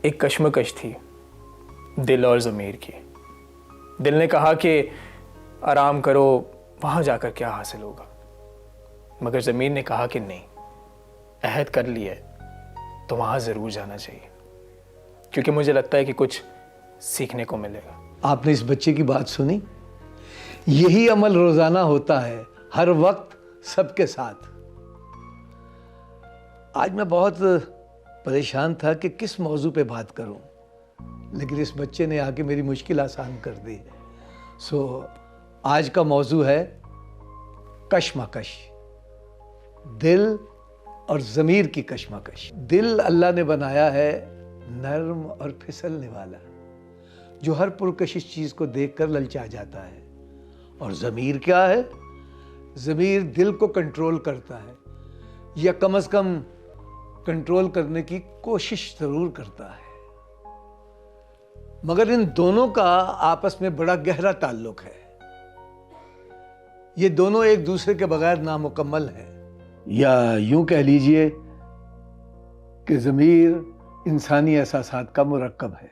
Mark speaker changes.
Speaker 1: ایک کشمکش تھی دل اور ضمیر کی. دل نے کہا کہ آرام کرو، وہاں جا کر کیا حاصل ہوگا، مگر ضمیر نے کہا کہ نہیں، عہد کر لیا ہے تو وہاں ضرور جانا چاہیے، کیونکہ مجھے لگتا ہے کہ کچھ سیکھنے کو ملے گا.
Speaker 2: آپ نے اس بچے کی بات سنی؟ یہی عمل روزانہ ہوتا ہے، ہر وقت سب کے ساتھ. آج میں بہت پریشان تھا کہ کس موضوع پہ بات کروں، لیکن اس بچے نے آ کے میری مشکل آسان کر دی. آج کا موضوع ہے کشمکش، دل اور ضمیر کی کشمکش. دل اللہ نے بنایا ہے نرم اور پھسلنے والا، جو ہر پرکشش چیز کو دیکھ کر للچا جاتا ہے. اور ضمیر کیا ہے؟ ضمیر دل کو کنٹرول کرتا ہے، یا کم از کم کنٹرول کرنے کی کوشش ضرور کرتا ہے. مگر ان دونوں کا آپس میں بڑا گہرا تعلق ہے. یہ دونوں ایک دوسرے کے بغیر نامکمل ہیں، یا یوں کہہ لیجئے کہ ضمیر انسانی احساسات کا مرکب ہے.